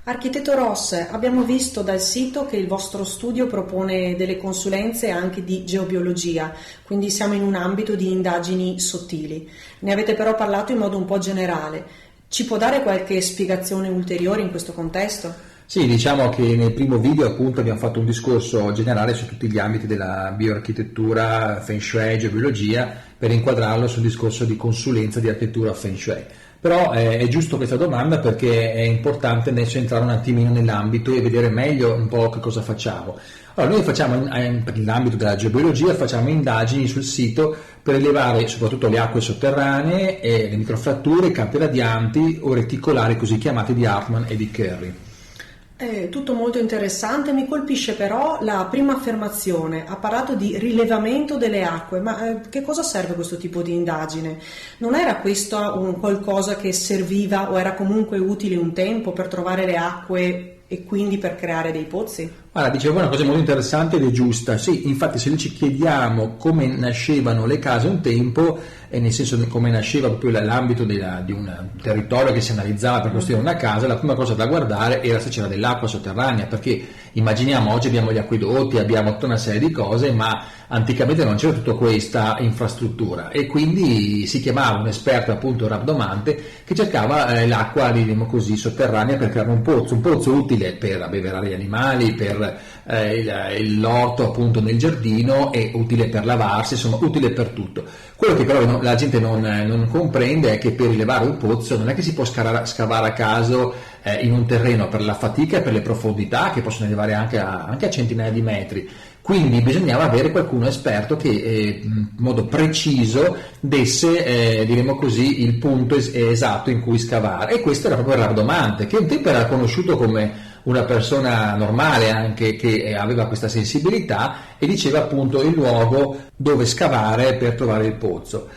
Architetto Ross, abbiamo visto dal sito che il vostro studio propone delle consulenze anche di geobiologia, quindi siamo in un ambito di indagini sottili. Ne avete però parlato in modo un po' generale. Ci può dare qualche spiegazione ulteriore in questo contesto? Sì, diciamo che nel primo video appunto abbiamo fatto un discorso generale su tutti gli ambiti della bioarchitettura, Feng Shui, geobiologia, per inquadrarlo sul discorso di consulenza di architettura Feng Shui. Però è giusto questa domanda perché è importante adesso entrare un attimino nell'ambito e vedere meglio un po' che cosa facciamo. Allora, noi facciamo, nell'ambito della geobiologia, facciamo indagini sul sito per rilevare soprattutto le acque sotterranee, le microfratture, i campi radianti o reticolari così chiamati di Hartmann e di Curry. È tutto molto interessante, mi colpisce però la prima affermazione. Ha parlato di rilevamento delle acque, ma che cosa serve questo tipo di indagine? Non era questo un qualcosa che serviva o era comunque utile un tempo per trovare le acque e quindi per creare dei pozzi? Allora, dicevo una cosa molto interessante ed è giusta. Sì, infatti se noi ci chiediamo come nascevano le case un tempo, nel senso come nasceva proprio l'ambito di un territorio che si analizzava per costruire una casa, la prima cosa da guardare era se c'era dell'acqua sotterranea, perché immaginiamo oggi abbiamo gli acquedotti, abbiamo tutta una serie di cose, ma anticamente non c'era tutta questa infrastruttura e quindi si chiamava un esperto, appunto rabdomante, che cercava l'acqua, diciamo così, sotterranea per creare un pozzo utile per abbeverare gli animali, per l'orto appunto nel giardino, e utile per lavarsi, insomma utile per tutto. Quello che però la gente non comprende è che per rilevare un pozzo non è che si può scavare a caso in un terreno, per la fatica e per le profondità che possono arrivare anche a centinaia di metri. Quindi bisognava avere qualcuno esperto che in modo preciso desse, diremo così, il punto esatto in cui scavare, e questo era proprio il rabdomante, che un tempo era conosciuto come una persona normale anche, che aveva questa sensibilità e diceva appunto il luogo dove scavare per trovare il pozzo.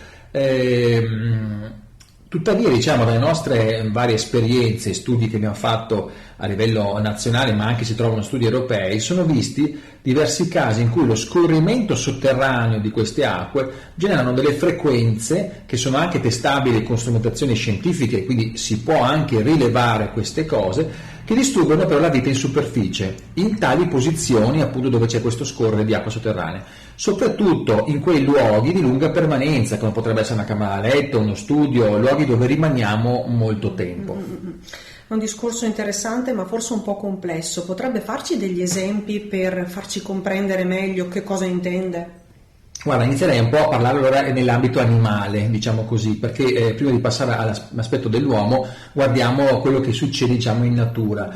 Tuttavia, diciamo, dalle nostre varie esperienze e studi che abbiamo fatto a livello nazionale, ma anche si trovano studi europei, sono visti diversi casi in cui lo scorrimento sotterraneo di queste acque generano delle frequenze che sono anche testabili con strumentazioni scientifiche, quindi si può anche rilevare queste cose, che distruggono però la vita in superficie, in tali posizioni appunto dove c'è questo scorrere di acqua sotterranea, soprattutto in quei luoghi di lunga permanenza, come potrebbe essere una camera da letto, uno studio, luoghi dove rimaniamo molto tempo. È un discorso interessante ma forse un po' complesso. Potrebbe farci degli esempi per farci comprendere meglio che cosa intende? Guarda, inizierei un po' a parlare allora nell'ambito animale, diciamo così, perché prima di passare all'aspetto dell'uomo guardiamo quello che succede, diciamo, in natura.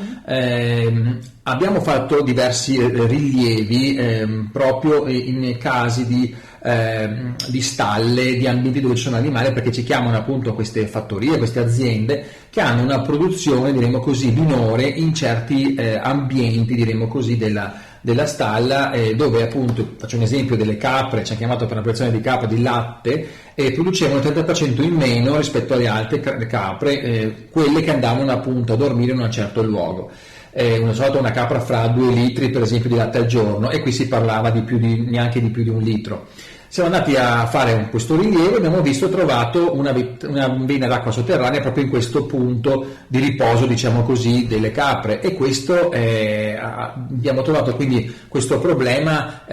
Abbiamo fatto diversi rilievi proprio in casi di stalle, di ambienti dove ci sono animali, perché ci chiamano appunto queste fattorie, queste aziende che hanno una produzione, diremo così, minore in certi ambienti, diremo così, della stalla, dove appunto, faccio un esempio delle capre, ci hanno chiamato per una produzione di capre di latte, e producevano il 30% in meno rispetto alle altre capre, quelle che andavano appunto a dormire in un certo luogo. Una capra fra 2 litri per esempio di latte al giorno, e qui si parlava neanche di più di 1 litro. Siamo andati a fare questo rilievo e abbiamo trovato una vena d'acqua sotterranea proprio in questo punto di riposo, diciamo così, delle capre, e questo abbiamo trovato quindi questo problema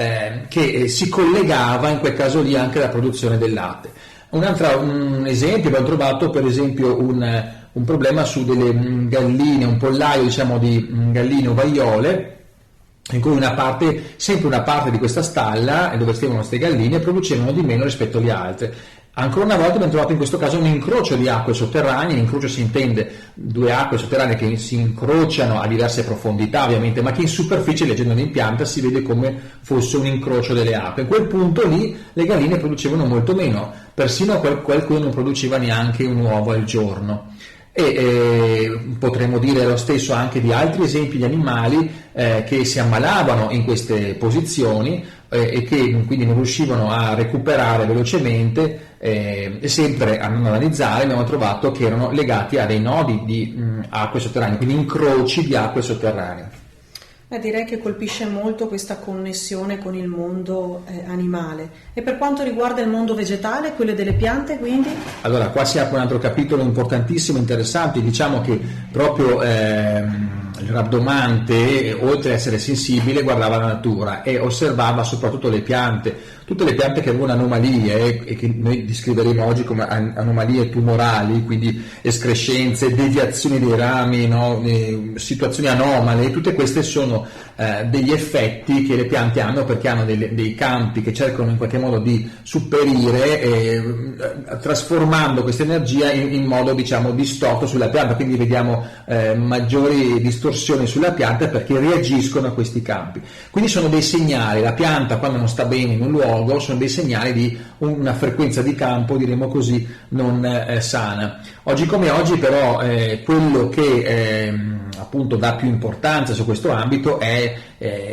che si collegava in quel caso lì anche alla produzione del latte. Un esempio, abbiamo trovato per esempio un problema su delle galline, un pollaio, diciamo, di galline ovaiole, in cui sempre una parte di questa stalla dove stavano queste galline producevano di meno rispetto alle altre. Ancora una volta abbiamo trovato in questo caso un incrocio di acque sotterranee. Incrocio si intende 2 acque sotterranee che si incrociano a diverse profondità ovviamente, ma che in superficie, leggendo l'impianta, si vede come fosse un incrocio delle acque. In quel punto lì le galline producevano molto meno, persino qualcuno non produceva neanche un uovo al giorno. E potremmo dire lo stesso anche di altri esempi di animali che si ammalavano in queste posizioni e che quindi non riuscivano a recuperare velocemente, e sempre andando ad analizzare abbiamo trovato che erano legati a dei nodi di acque sotterranee, quindi incroci di acque sotterranee. Direi che colpisce molto questa connessione con il mondo animale. E per quanto riguarda il mondo vegetale, quello delle piante, quindi? Allora, qua si apre un altro capitolo importantissimo, interessante. Diciamo che proprio rabdomante, oltre ad essere sensibile, guardava la natura e osservava soprattutto le piante, tutte le piante che avevano anomalie e che noi descriveremo oggi come anomalie tumorali, quindi escrescenze, deviazioni dei rami, no? Situazioni anomale. Tutte queste sono degli effetti che le piante hanno, perché hanno dei campi che cercano in qualche modo di superire, trasformando questa energia in modo, diciamo, distorto sulla pianta, quindi vediamo maggiori distorsioni sulla pianta perché reagiscono a questi campi. Quindi sono dei segnali, la pianta quando non sta bene in un luogo sono dei segnali di una frequenza di campo, diremo così, non sana. Oggi come oggi però quello che appunto dà più importanza su questo ambito è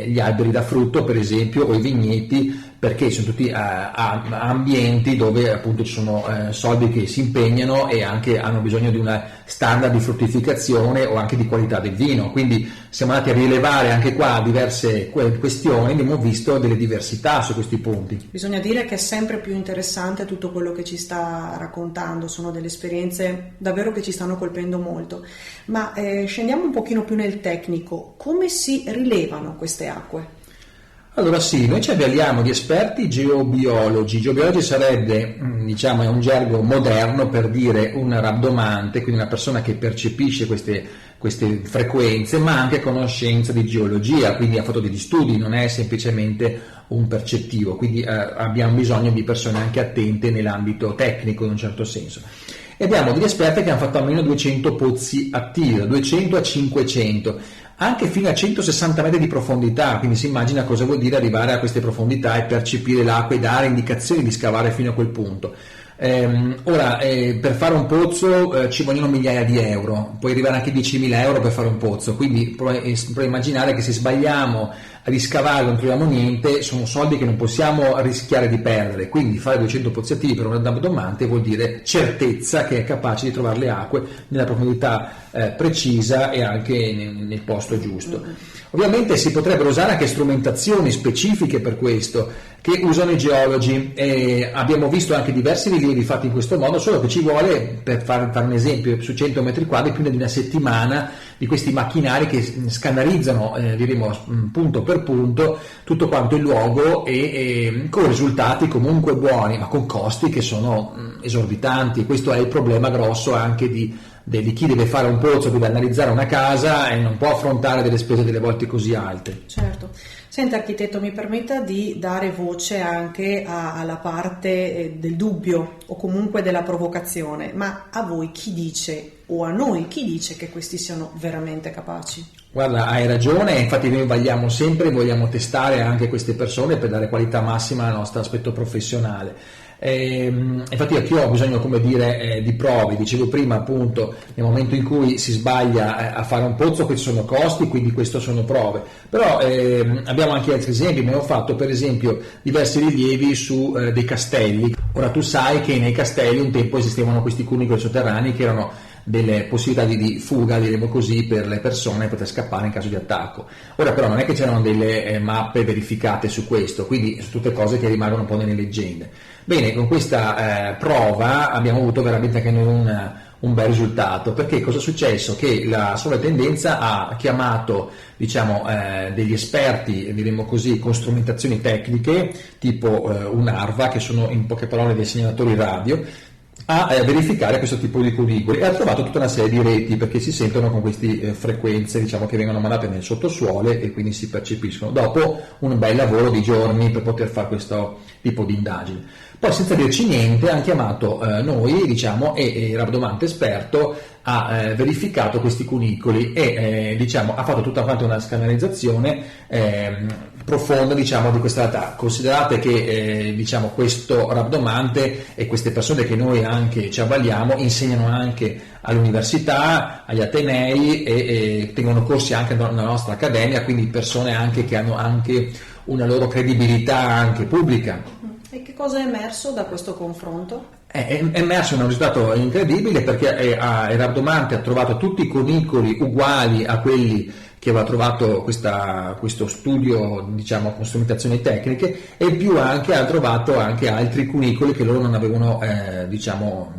gli alberi da frutto, per esempio, o i vigneti, perché sono tutti ambienti dove appunto ci sono soldi che si impegnano e anche hanno bisogno di una standard di fruttificazione o anche di qualità del vino. Quindi siamo andati a rilevare anche qua diverse questioni, abbiamo visto delle diversità su questi punti. Bisogna dire che è sempre più interessante tutto quello che ci sta raccontando, sono delle esperienze davvero che ci stanno colpendo molto, ma scendiamo un pochino più nel tecnico. Come si rilevano queste acque? Allora sì, noi ci avvaliamo di esperti geobiologi. Geobiologi sarebbe, diciamo, è un gergo moderno per dire un rabdomante, quindi una persona che percepisce queste frequenze, ma anche conoscenza di geologia, quindi ha fatto degli studi, non è semplicemente un percettivo, quindi abbiamo bisogno di persone anche attente nell'ambito tecnico in un certo senso. E abbiamo degli esperti che hanno fatto almeno 200 pozzi attivi, da 200 a 500, anche fino a 160 metri di profondità, quindi si immagina cosa vuol dire arrivare a queste profondità e percepire l'acqua e dare indicazioni di scavare fino a quel punto. Ora, per fare un pozzo ci vogliono migliaia di euro, puoi arrivare anche a 10.000 euro per fare un pozzo, quindi puoi immaginare che se sbagliamo a riscavare non troviamo niente, sono soldi che non possiamo rischiare di perdere, quindi fare 200 pozzi attivi per un rabdomante vuol dire certezza che è capace di trovare le acque nella profondità precisa e anche nel posto giusto. Ovviamente si potrebbero usare anche strumentazioni specifiche per questo, che usano i geologi, e abbiamo visto anche diversi rilievi fatti in questo modo, solo che ci vuole, per fare un esempio, su 100 metri quadri più di una settimana di questi macchinari che scannerizzano, diremo punto per punto, tutto quanto il luogo e con risultati comunque buoni, ma con costi che sono esorbitanti. Questo è il problema grosso anche di chi deve fare un pozzo, deve analizzare una casa e non può affrontare delle spese delle volte così alte. Certo. Senta architetto, mi permetta di dare voce anche alla parte del dubbio o comunque della provocazione, ma a voi chi dice, o a noi chi dice che questi siano veramente capaci? Guarda, hai ragione, infatti noi vogliamo testare anche queste persone per dare qualità massima al nostro aspetto professionale. Infatti anch'io ho bisogno, come dire, di prove. Dicevo prima, appunto, nel momento in cui si sbaglia a fare un pozzo, questi sono costi, quindi queste sono prove. Però abbiamo anche altri esempi. Abbiamo fatto per esempio diversi rilievi su dei castelli. Ora tu sai che nei castelli un tempo esistevano questi cunicoli sotterranei che erano delle possibilità di fuga, diremo così, per le persone poter scappare in caso di attacco. Ora però non è che c'erano delle mappe verificate su questo, quindi sono tutte cose che rimangono un po' nelle leggende. Bene, con questa prova abbiamo avuto veramente anche noi un bel risultato, perché cosa è successo? Che la Sovrintendenza ha chiamato, diciamo, degli esperti, diremo così, con strumentazioni tecniche tipo un'ARVA, che sono in poche parole dei segnalatori radio, a verificare questo tipo di cunicoli, e ha trovato tutta una serie di reti, perché si sentono con queste frequenze, diciamo, che vengono mandate nel sottosuolo e quindi si percepiscono dopo un bel lavoro di giorni per poter fare questo tipo di indagine. Poi, senza dirci niente, hanno chiamato noi, diciamo, e il rabdomante esperto ha verificato questi cunicoli e diciamo, ha fatto tutta quanta una scannerizzazione profonda, diciamo, di questa realtà. Considerate che diciamo, questo rabdomante e queste persone che noi anche ci avvaliamo insegnano anche all'università, agli atenei e tengono corsi anche nella nostra accademia, quindi persone anche che hanno anche una loro credibilità anche pubblica. E che cosa è emerso da questo confronto? È emerso un risultato incredibile, perché il rabdomante ha trovato tutti i cunicoli uguali a quelli che aveva trovato questo studio, diciamo, con strumentazioni tecniche, e più anche ha trovato anche altri cunicoli che loro non avevano diciamo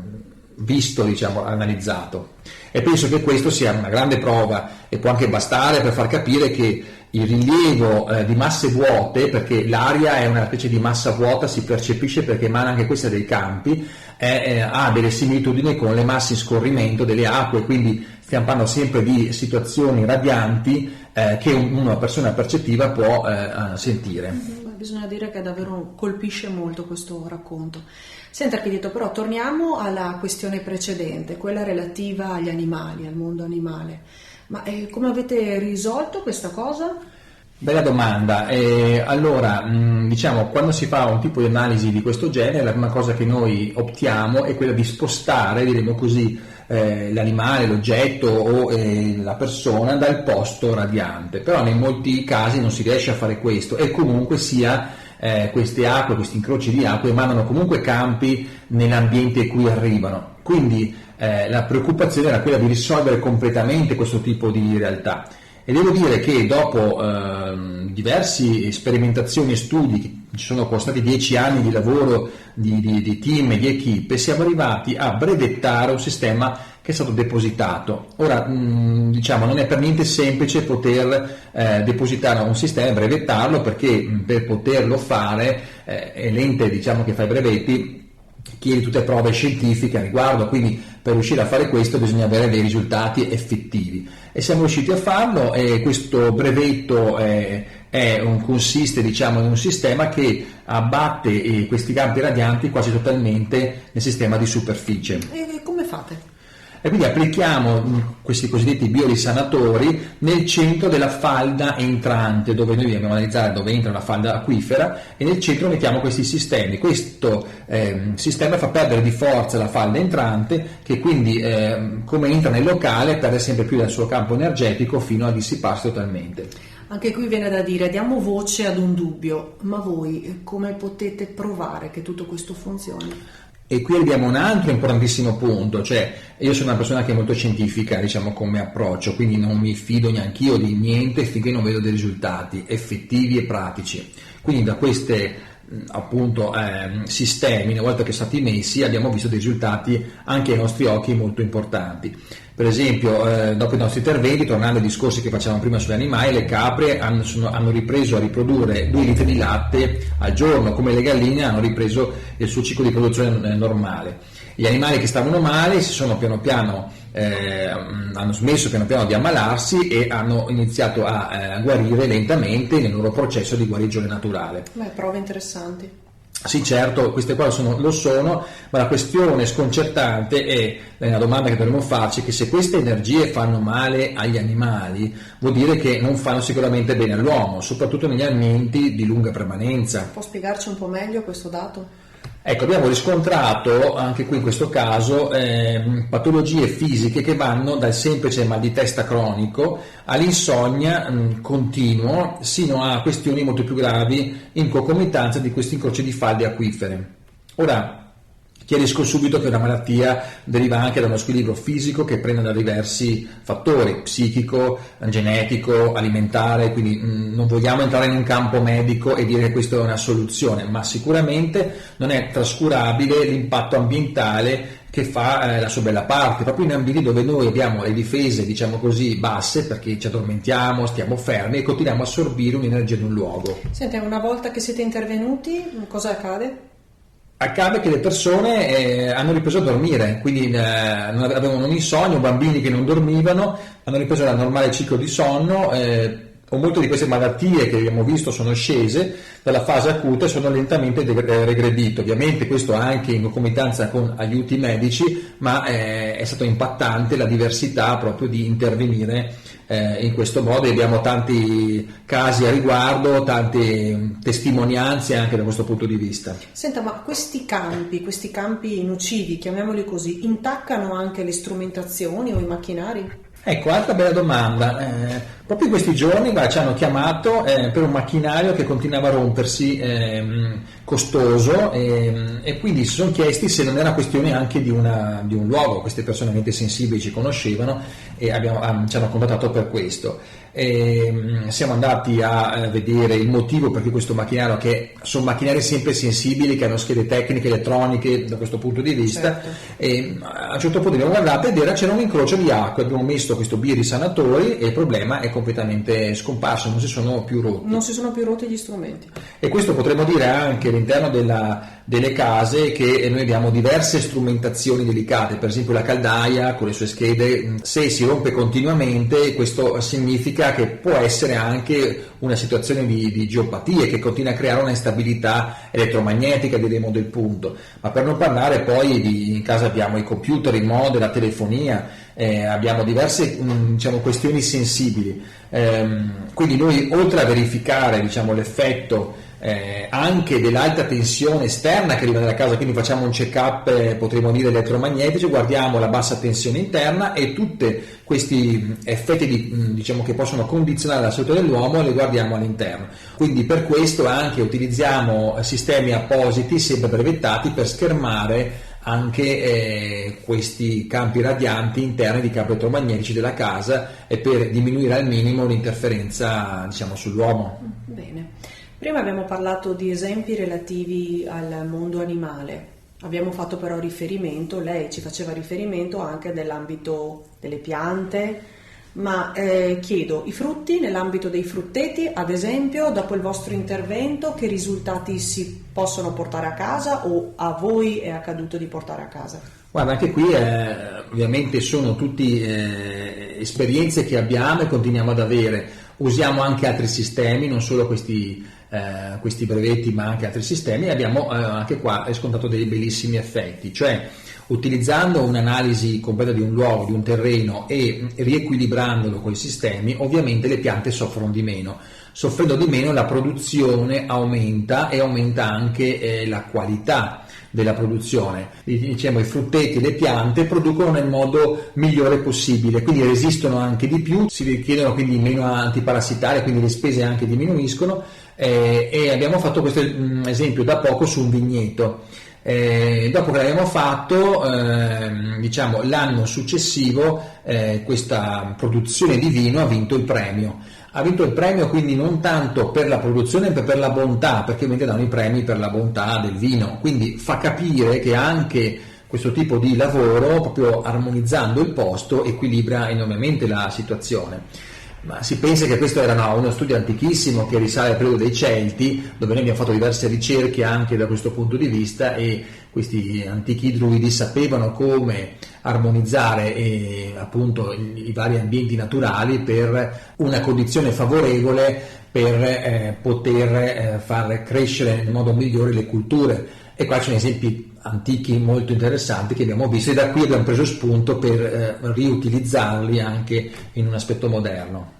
visto, diciamo, analizzato. E penso che questo sia una grande prova e può anche bastare per far capire che il rilievo di masse vuote, perché l'aria è una specie di massa vuota, si percepisce perché emana anche questa dei campi, ha delle similitudini con le masse in scorrimento delle acque, quindi stiamo parlando sempre di situazioni radianti che una persona percettiva può sentire. Bisogna dire che davvero colpisce molto questo racconto. Senta architetto, però torniamo alla questione precedente, quella relativa agli animali, al mondo animale. Ma come avete risolto questa cosa? Bella domanda. Allora, diciamo, quando si fa un tipo di analisi di questo genere, la prima cosa che noi optiamo è quella di spostare, diremo così, l'animale, l'oggetto o la persona dal posto radiante. Però in molti casi non si riesce a fare questo e comunque sia queste acque, questi incroci di acque emanano comunque campi nell'ambiente in cui arrivano. Quindi la preoccupazione era quella di risolvere completamente questo tipo di realtà. E devo dire che dopo diverse sperimentazioni e studi, ci sono costati 10 anni di lavoro di team e di equipe, siamo arrivati a brevettare un sistema che è stato depositato. Ora, diciamo, non è per niente semplice poter depositare un sistema e brevettarlo, perché per poterlo fare l'ente, diciamo, che fa i brevetti chiede tutte prove scientifiche a riguardo, quindi per riuscire a fare questo bisogna avere dei risultati effettivi e siamo riusciti a farlo. E questo brevetto consiste, diciamo, in un sistema che abbatte questi campi radianti quasi totalmente nel sistema di superficie. E come fate? E quindi applichiamo questi cosiddetti biorisanatori nel centro della falda entrante, dove noi dobbiamo analizzare dove entra la falda acquifera, e nel centro mettiamo questi sistemi. Questo sistema fa perdere di forza la falda entrante, che quindi come entra nel locale perde sempre più del suo campo energetico fino a dissiparsi totalmente. Anche qui viene da dire, diamo voce ad un dubbio, ma voi come potete provare che tutto questo funzioni? E qui abbiamo un altro importantissimo punto, cioè io sono una persona che è molto scientifica, diciamo, come approccio, quindi non mi fido neanch'io di niente finché non vedo dei risultati effettivi e pratici. Quindi da questi appunto sistemi, una volta che sono stati messi, abbiamo visto dei risultati anche ai nostri occhi molto importanti. Per esempio, dopo i nostri interventi, tornando ai discorsi che facevamo prima sugli animali, le capre hanno ripreso a riprodurre 2 litri di latte al giorno, come le galline hanno ripreso il suo ciclo di produzione normale. Gli animali che stavano male si sono hanno smesso piano piano di ammalarsi e hanno iniziato a guarire lentamente nel loro processo di guarigione naturale. Prove interessanti. Sì, certo, queste cose lo sono, ma la questione sconcertante è la domanda che dovremmo farci, che se queste energie fanno male agli animali, vuol dire che non fanno sicuramente bene all'uomo, soprattutto negli ambienti di lunga permanenza. Può spiegarci un po' meglio questo dato? Ecco, abbiamo riscontrato anche qui in questo caso patologie fisiche che vanno dal semplice mal di testa cronico all'insonnia continuo, sino a questioni molto più gravi in concomitanza di questi incroci di falde acquifere. Ora, chiarisco subito che una malattia deriva anche da uno squilibrio fisico che prende da diversi fattori, psichico, genetico, alimentare, quindi non vogliamo entrare in un campo medico e dire che questa è una soluzione, ma sicuramente non è trascurabile l'impatto ambientale che fa la sua bella parte, proprio in ambienti dove noi abbiamo le difese, diciamo così, basse, perché ci addormentiamo, stiamo fermi e continuiamo a assorbire un'energia di un luogo. Senti, una volta che siete intervenuti, cosa accade? Accade che le persone hanno ripreso a dormire, quindi avevano un insonnia, bambini che non dormivano, hanno ripreso il normale ciclo di sonno, o molte di queste malattie che abbiamo visto sono scese dalla fase acuta e sono lentamente regredite. Ovviamente questo anche in concomitanza con aiuti medici, ma è stato impattante la diversità proprio di intervenire in questo modo, e abbiamo tanti casi a riguardo, tante testimonianze anche da questo punto di vista. Senta, ma questi campi nocivi, chiamiamoli così, intaccano anche le strumentazioni o i macchinari? Ecco, altra bella domanda. Proprio in questi giorni ci hanno chiamato per un macchinario che continuava a rompersi costoso e quindi si sono chiesti se non era questione anche di un luogo. Queste persone veramente sensibili ci conoscevano e ci hanno contattato per questo. Siamo andati a vedere il motivo perché questo macchinario, che sono macchinari sempre sensibili, che hanno schede tecniche, elettroniche da questo punto di vista, certo. E a un certo punto abbiamo guardato ed c'era un incrocio di acqua, abbiamo messo questo birisanatori e il problema è completamente scomparso, non si sono più rotti gli strumenti. e questo potremmo dire anche all'interno delle case, che noi abbiamo diverse strumentazioni delicate, per esempio la caldaia con le sue schede, se si rompe continuamente questo significa che può essere anche una situazione di geopatie che continua a creare una instabilità elettromagnetica, diremo, del punto. Ma per non parlare poi in casa abbiamo i computer, i modem, la telefonia, abbiamo diverse questioni sensibili, quindi noi, oltre a verificare l'effetto anche dell'alta tensione esterna che arriva dalla casa, quindi facciamo un check-up, potremmo dire, elettromagnetici, guardiamo la bassa tensione interna e tutti questi effetti che possono condizionare la salute dell'uomo li guardiamo all'interno. Quindi per questo anche utilizziamo sistemi appositi, sempre brevettati, per schermare anche questi campi radianti interni di campi elettromagnetici della casa e per diminuire al minimo l'interferenza sull'uomo. Bene. Prima abbiamo parlato di esempi relativi al mondo animale, abbiamo fatto però riferimento, lei ci faceva riferimento anche nell'ambito delle piante, ma chiedo, i frutti, nell'ambito dei frutteti, ad esempio, dopo il vostro intervento, che risultati si possono portare a casa o a voi è accaduto di portare a casa? Guarda, anche qui ovviamente sono tutte esperienze che abbiamo e continuiamo ad avere. Usiamo anche altri sistemi, non solo questi brevetti, ma anche altri sistemi, e abbiamo anche qua riscontrato dei bellissimi effetti, cioè utilizzando un'analisi completa di un luogo, di un terreno e riequilibrandolo con i sistemi, ovviamente le piante soffrono di meno. Soffrendo di meno la produzione aumenta e aumenta anche la qualità della produzione. Diciamo, i frutteti e le piante producono nel modo migliore possibile, quindi resistono anche di più, si richiedono quindi meno antiparassitari, quindi le spese anche diminuiscono, e abbiamo fatto questo esempio da poco su un vigneto. Dopo che l'abbiamo fatto, l'anno successivo questa produzione di vino ha vinto il premio. Ha vinto il premio quindi non tanto per la produzione ma per la bontà, perché ovviamente danno i premi per la bontà del vino, quindi fa capire che anche questo tipo di lavoro, proprio armonizzando il posto, equilibra enormemente la situazione. Ma si pensa che questo era uno studio antichissimo che risale al periodo dei Celti, dove noi abbiamo fatto diverse ricerche anche da questo punto di vista, e questi antichi druidi sapevano come armonizzare appunto i vari ambienti naturali per una condizione favorevole per poter far crescere nel modo migliore le culture. E qua ci sono esempi antichi molto interessanti che abbiamo visto, e da qui abbiamo preso spunto per riutilizzarli anche in un aspetto moderno.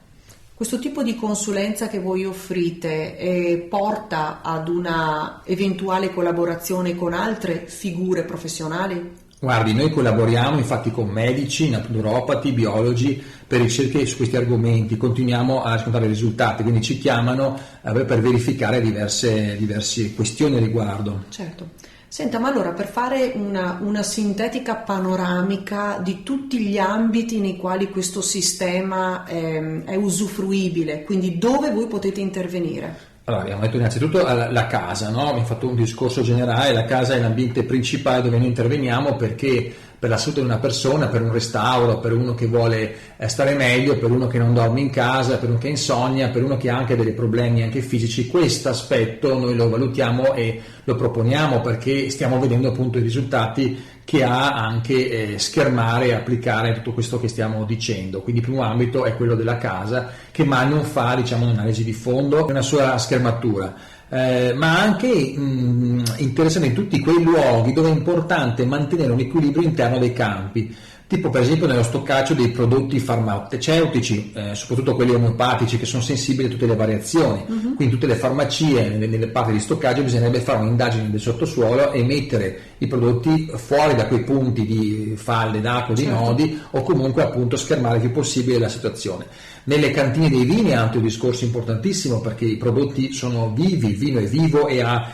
Questo tipo di consulenza che voi offrite porta ad una eventuale collaborazione con altre figure professionali? Guardi, noi collaboriamo infatti con medici, naturopati, biologi per ricerche su questi argomenti, continuiamo a riscontrare risultati, quindi ci chiamano per verificare diverse questioni a riguardo. Certo. Senta, ma allora, per fare una sintetica panoramica di tutti gli ambiti nei quali questo sistema è usufruibile, quindi dove voi potete intervenire? Allora, abbiamo detto innanzitutto la casa, no? Abbiamo fatto un discorso generale, la casa è l'ambiente principale dove noi interveniamo, perché per la salute di una persona, per un restauro, per uno che vuole stare meglio, per uno che non dorme in casa, per uno che ha insonnia, per uno che ha anche dei problemi anche fisici, questo aspetto noi lo valutiamo e lo proponiamo, perché stiamo vedendo appunto i risultati che ha anche schermare e applicare tutto questo che stiamo dicendo. Quindi il primo ambito è quello della casa, che ma non fa un'analisi di fondo, una sua schermatura. Ma anche interessante in tutti quei luoghi dove è importante mantenere un equilibrio interno dei campi, tipo per esempio nello stoccaggio dei prodotti farmaceutici, soprattutto quelli omeopatici, che sono sensibili a tutte le variazioni. Quindi tutte le farmacie, nelle parti di stoccaggio bisognerebbe fare un'indagine del sottosuolo e mettere i prodotti fuori da quei punti di falle d'acqua, di nodi, o comunque appunto schermare il più possibile la situazione. Nelle cantine dei vini è anche un discorso importantissimo, perché i prodotti sono vivi, il vino è vivo e ha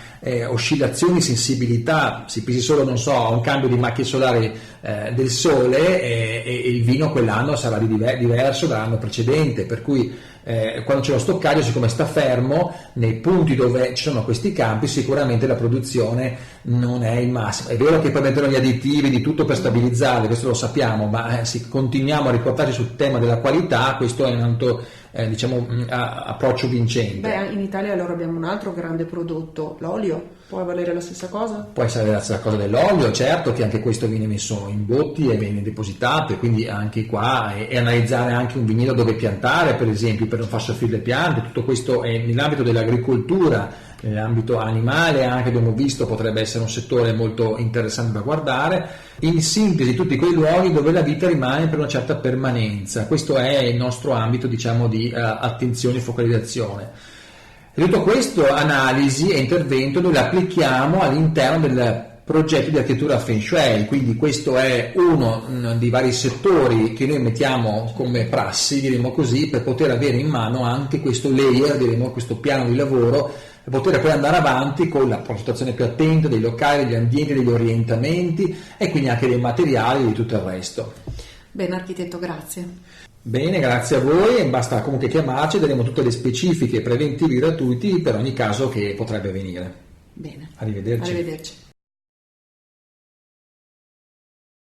oscillazioni, sensibilità. Si pensi solo, non so, a un cambio di macchie solari del sole e il vino quell'anno sarà diverso dall'anno precedente, per cui quando c'è lo stoccaggio, siccome sta fermo nei punti dove ci sono questi campi, sicuramente la produzione non è il massimo. È vero che poi mettono gli additivi di tutto per stabilizzarli, questo lo sappiamo, ma se continuiamo a riportarci sul tema della qualità, questo è un altro approccio vincente. Beh, in Italia allora abbiamo un altro grande prodotto, l'olio. Può valere la stessa cosa? Può essere la stessa cosa dell'olio, certo, che anche questo viene messo in botti e viene depositato, e quindi anche qua e analizzare anche un vigneto dove piantare, per esempio, per non far soffrire le piante. Tutto questo è nell'ambito dell'agricoltura, nell'ambito animale anche, abbiamo visto, potrebbe essere un settore molto interessante da guardare. In sintesi, tutti quei luoghi dove la vita rimane per una certa permanenza. Questo è il nostro ambito, diciamo, di attenzione e focalizzazione. E tutto questo, analisi e intervento, noi lo applichiamo all'interno del progetto di architettura Feng Shui, quindi questo è uno dei vari settori che noi mettiamo come prassi, diremo così, per poter avere in mano anche questo layer, diremo, questo piano di lavoro, per poter poi andare avanti con la progettazione più attenta dei locali, degli ambienti, degli orientamenti e quindi anche dei materiali e di tutto il resto. Bene, architetto, grazie. Bene, grazie a voi, basta comunque chiamarci, daremo tutte le specifiche preventivi gratuiti per ogni caso che potrebbe venire. Bene. Arrivederci. Arrivederci.